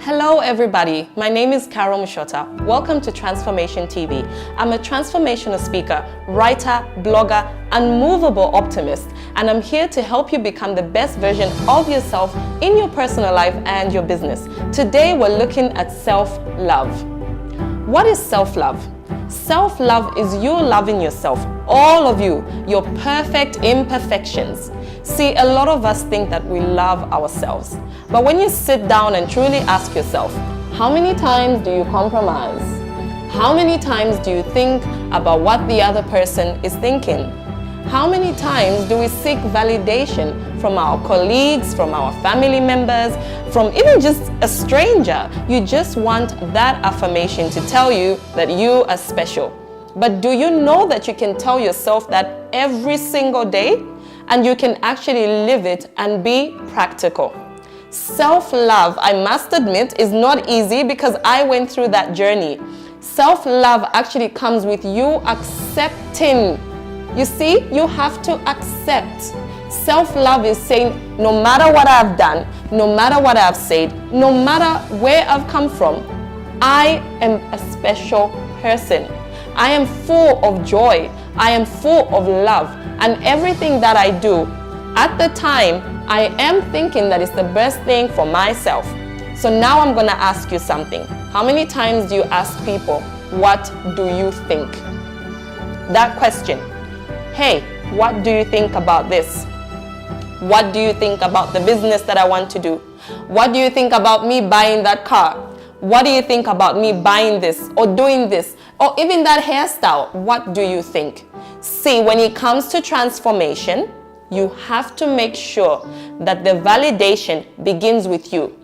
Hello everybody, my name is Mushota. Welcome to Transformation TV. I'm a transformational speaker, writer, blogger, and movable optimist, and I'm here to help you become the best version of yourself in your personal life and your business. Today we're looking at self-love. What is self-love? Self-love is you loving yourself, all of you, your perfect imperfections. See, a lot of us think that we love ourselves. But when you sit down and truly ask yourself, how many times do you compromise? How many times do you think about what the other person is thinking? How many times do we seek validation from our colleagues, from our family members, from even just a stranger? You just want that affirmation to tell you that you are special. But do you know that you can tell yourself that every single day? And you can actually live it and be practical. Self-love, I must admit, is not easy because I went through that journey. Self-love actually comes with you accepting. You see, you have to accept. Self-love is saying, no matter what I've done, no matter what I've said, no matter where I've come from, I am a special person. I am full of joy. I am full of love. And everything that I do, at the time, I am thinking that it's the best thing for myself. So now I'm going to ask you something. How many times do you ask people, what do you think? That question. Hey, what do you think about this? What do you think about the business that I want to do? What do you think about me buying that car? What do you think about me buying this or doing this? Or even that hairstyle, what do you think? See, when it comes to transformation, you have to make sure that the validation begins with you.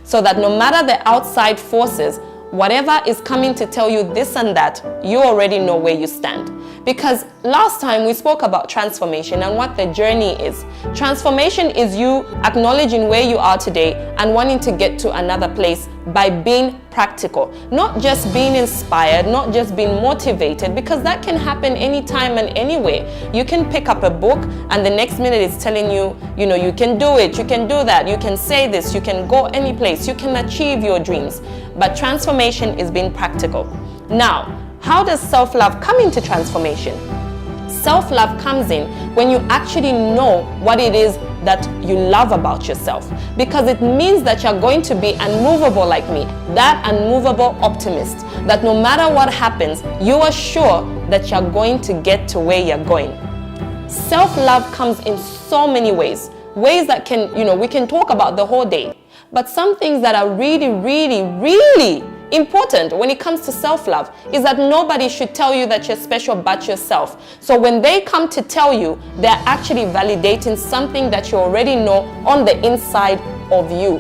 So that no matter the outside forces, whatever is coming to tell you this and that, you already know where you stand. Because last time we spoke about transformation and what the journey is. Transformation is you acknowledging where you are today and wanting to get to another place by being practical. Not just being inspired, not just being motivated, because that can happen anytime and anywhere. You can pick up a book and the next minute it's telling you, you can do it, you can do that, you can say this, you can go any place, you can achieve your dreams. But transformation is being practical. Now, how does self-love come into transformation? Self-love comes in when you actually know what it is that you love about yourself, because it means that you're going to be unmovable like me, that unmovable optimist, that no matter what happens, you are sure that you're going to get to where you're going. Self-love comes in so many ways that can, we can talk about the whole day, but some things that are really, really, really important when it comes to self-love is that nobody should tell you that you're special but yourself. So when they come to tell you, they're actually validating something that you already know on the inside of you.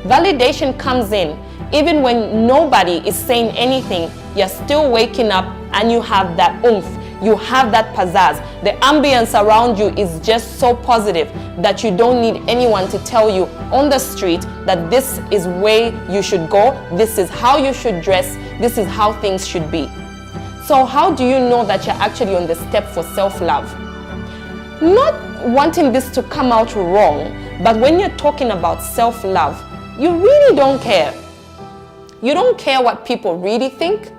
Validation comes in even when nobody is saying anything. You're still waking up and you have that oomph. You have that pizzazz. The ambience around you is just so positive that you don't need anyone to tell you on the street that this is where you should go, this is how you should dress, this is how things should be. So how do you know that you're actually on the step for self-love? Not wanting this to come out wrong, but when you're talking about self-love, you really don't care. You don't care what people really think.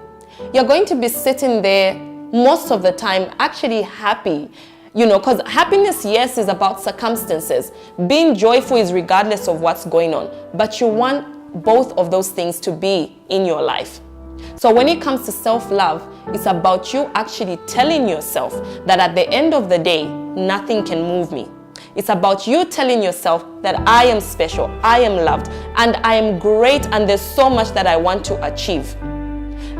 You're going to be sitting there most of the time actually happy, because happiness, yes, is about circumstances. Being joyful is regardless of what's going on, but you want both of those things to be in your life. So when it comes to self-love, it's about you actually telling yourself that at the end of the day, nothing can move me. It's about you telling yourself that I am special, I am loved, and I am great, and there's so much that I want to achieve.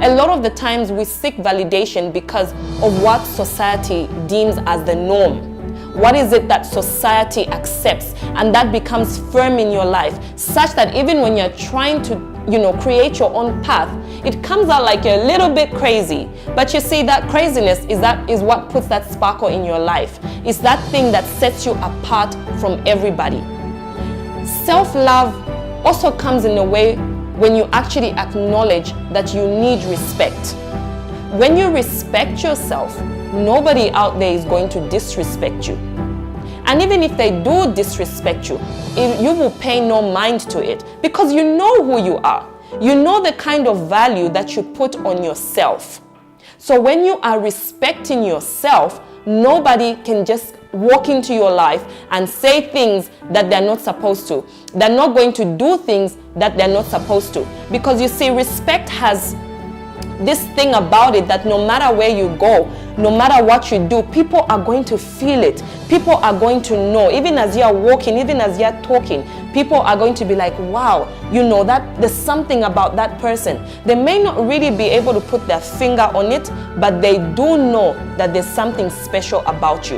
A lot of the times we seek validation because of what society deems as the norm. What is it that society accepts? And that becomes firm in your life, such that even when you're trying to, create your own path, it comes out like you're a little bit crazy. But you see, that craziness is what puts that sparkle in your life. It's that thing that sets you apart from everybody. Self-love also comes in a way when you actually acknowledge that you need respect. When you respect yourself, nobody out there is going to disrespect you. And even if they do disrespect you, you will pay no mind to it, because you know who you are. You know the kind of value that you put on yourself. So when you are respecting yourself, nobody can just walk into your life and say things that they're not supposed to. They're not going to do things that they're not supposed to. Because you see, respect has this thing about it that no matter where you go, no matter what you do, people are going to feel it. People are going to know. Even as you're walking, even as you're talking, people are going to be like, wow, you know, that there's something about that person. They may not really be able to put their finger on it, but they do know that there's something special about you.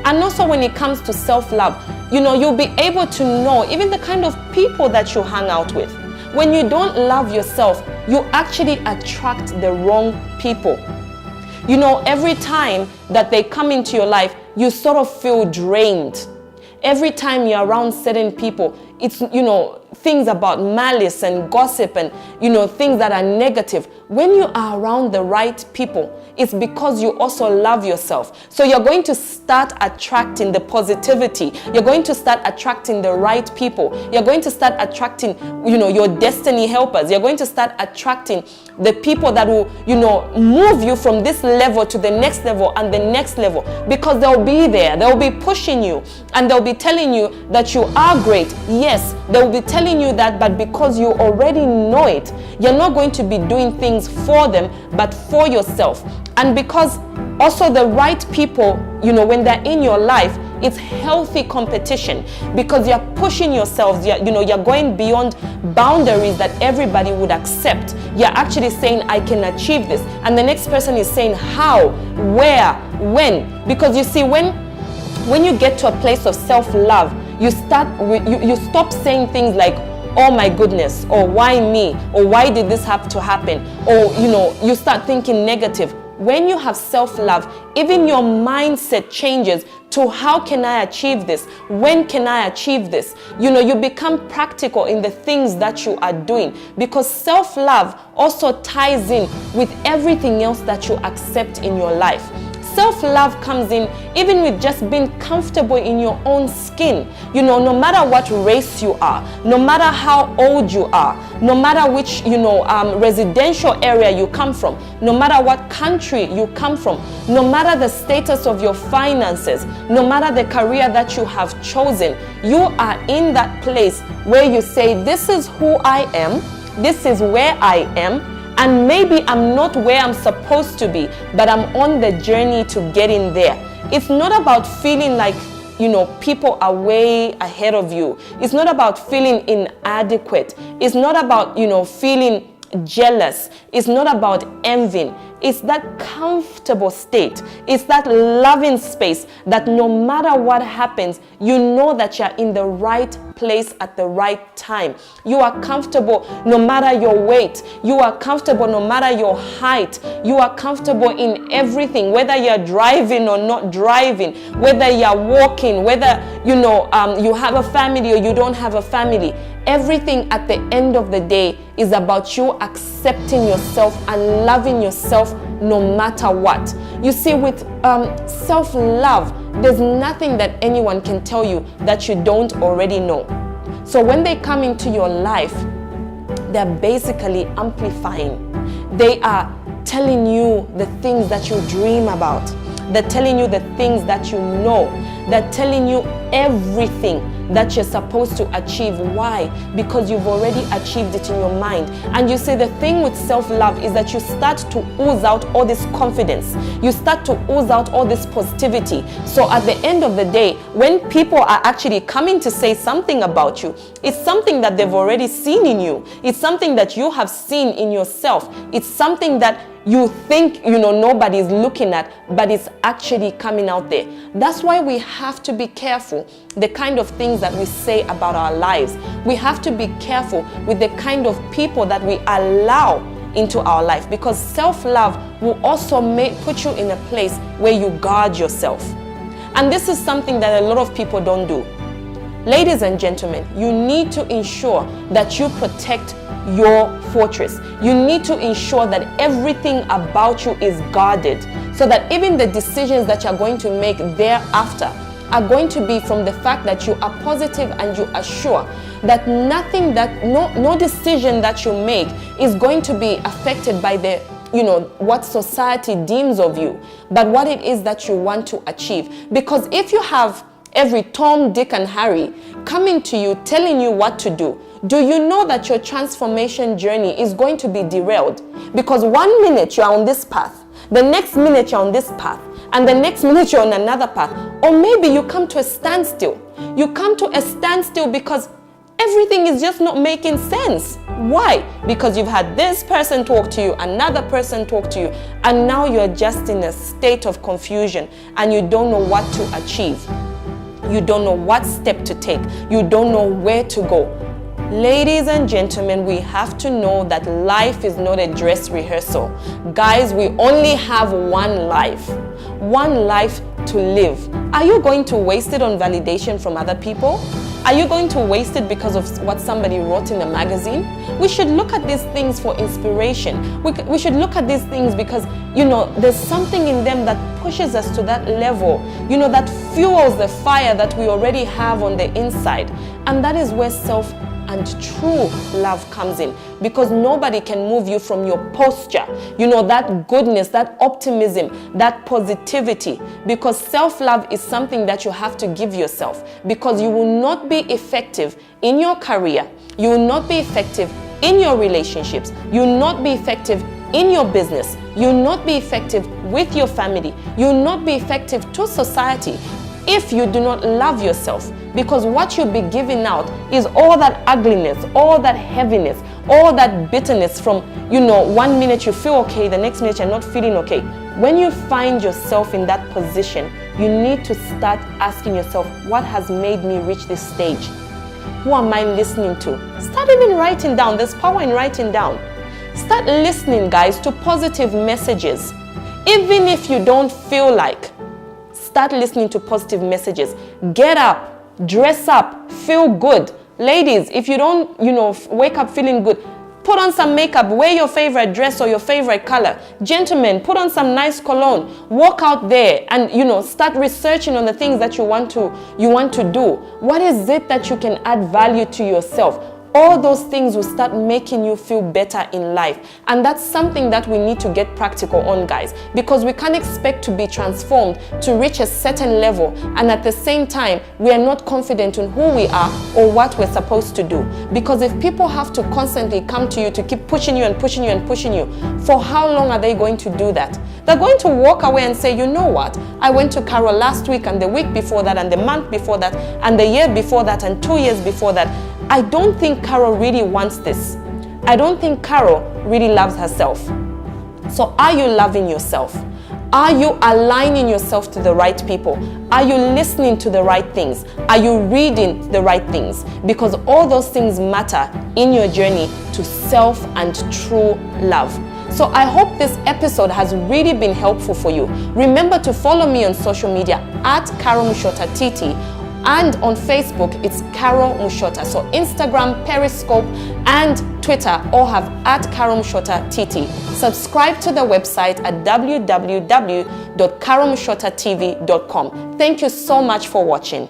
And also when it comes to self-love, you know, you'll be able to know even the kind of people that you hang out with. When you don't love yourself, you actually attract the wrong people. You know, every time that they come into your life, you sort of feel drained. Every time you're around certain people, it's, you know, things about malice and gossip and, you know, things that are negative. When you are around the right people, it's because you also love yourself. So you're going to start attracting the positivity. You're going to start attracting the right people. You're going to start attracting, you know, your destiny helpers. You're going to start attracting the people that will, you know, move you from this level to the next level and the next level, because they'll be there. They'll be pushing you and they'll be telling you that you are great. Yes, they'll be telling you that, but because you already know it, you're not going to be doing things for them, but for yourself. And because also the right people, you know, when they're in your life, it's healthy competition, because you're pushing yourselves, you're going beyond boundaries that everybody would accept. You're actually saying, I can achieve this. And the next person is saying, how, where, when? Because you see, when you get to a place of self-love, you stop saying things like, oh my goodness, or why me, or why did this have to happen, or, you know, you start thinking negative. When you have self-love, even your mindset changes to how can I achieve this? When can I achieve this? You know, you become practical in the things that you are doing, because self-love also ties in with everything else that you accept in your life. Self-love comes in even with just being comfortable in your own skin. You know, no matter what race you are, no matter how old you are, no matter which, you know, residential area you come from, no matter what country you come from, no matter the status of your finances, no matter the career that you have chosen, you are in that place where you say, this is who I am, this is where I am, and maybe I'm not where I'm supposed to be, but I'm on the journey to getting there. It's not about feeling like, you know, people are way ahead of you. It's not about feeling inadequate. It's not about, you know, feeling jealous. It's not about envying. It's that comfortable state. It's that loving space that no matter what happens, you know that you're in the right place at the right time. You are comfortable no matter your weight. You are comfortable no matter your height. You are comfortable in everything, whether you're driving or not driving, whether you're walking, whether, you know, you have a family or you don't have a family. Everything at the end of the day is about you accepting yourself and loving yourself no matter what. You see, with self-love, there's nothing that anyone can tell you that you don't already know. So when they come into your life, they're basically amplifying. They are telling you the things that you dream about. They're telling you the things that you know. They're telling you everything that you're supposed to achieve. Why? Because you've already achieved it in your mind. And you see, the thing with self-love is that you start to ooze out all this confidence. You start to ooze out all this positivity. So at the end of the day, when people are actually coming to say something about you, it's something that they've already seen in you. It's something that you have seen in yourself. It's something that you think, you know, nobody's looking at, but it's actually coming out there. That's why we have to be careful the kind of things that we say about our lives. We have to be careful with the kind of people that we allow into our life, because self-love will also put you in a place where you guard yourself. And this is something that a lot of people don't do. Ladies and gentlemen, you need to ensure that you protect your fortress. You need to ensure that everything about you is guarded, so that even the decisions that you're going to make thereafter are going to be from the fact that you are positive and you are sure that nothing that, no decision that you make is going to be affected by the, what society deems of you, but what it is that you want to achieve. Because if you have every Tom, Dick, and Harry coming to you, telling you what to do you know that your transformation journey is going to be derailed? Because 1 minute you're on this path, the next minute you're on this path, and the next minute you're on another path. Or maybe you come to a standstill. You come to a standstill because everything is just not making sense. Why? Because you've had this person talk to you, another person talk to you, and now you're just in a state of confusion and you don't know what to achieve. You don't know what step to take. You don't know where to go. Ladies and gentlemen, we have to know that life is not a dress rehearsal. Guys, we only have one life to live. Are you going to waste it on validation from other people? Are you going to waste it because of what somebody wrote in a magazine? We should look at these things for inspiration. We should look at these things because, there's something in them that pushes us to that level, that fuels the fire that we already have on the inside. And that is where self and true love comes in, because nobody can move you from your posture, that goodness, that optimism, that positivity, because self-love is something that you have to give yourself, because you will not be effective in your career, you will not be effective in your relationships, you will not be effective in your business, you will not be effective with your family, you will not be effective to society if you do not love yourself. Because what you'll be giving out is all that ugliness, all that heaviness, all that bitterness from, 1 minute you feel okay, the next minute you're not feeling okay. When you find yourself in that position, you need to start asking yourself, what has made me reach this stage? Who am I listening to? Start even writing down. There's power in writing down. Start listening, guys, to positive messages. Even if you don't feel like, start listening to positive messages. Get up. Dress up, feel good. Ladies, if you don't, wake up feeling good, put on some makeup, wear your favorite dress or your favorite color. Gentlemen, put on some nice cologne, walk out there and, start researching on the things that you want to do. What is it that you can add value to yourself? All those things will start making you feel better in life. And that's something that we need to get practical on, guys, because we can't expect to be transformed to reach a certain level and at the same time we are not confident in who we are or what we're supposed to do. Because if people have to constantly come to you to keep pushing you and pushing you and pushing you, for how long are they going to do that? They're going to walk away and say, you know what, I went to Carol last week and the week before that and the month before that and the year before that and 2 years before that. I don't think Carol really wants this. I don't think Carol really loves herself. So are you loving yourself? Are you aligning yourself to the right people? Are you listening to the right things? Are you reading the right things? Because all those things matter in your journey to self and true love. So I hope this episode has really been helpful for you. Remember to follow me on social media at Carol Mushota TT. And on Facebook, it's Carol Mushota. So Instagram, Periscope, and Twitter all have at Carol Mushota TT. Subscribe to the website at www.carolmushotatv.com. Thank you so much for watching.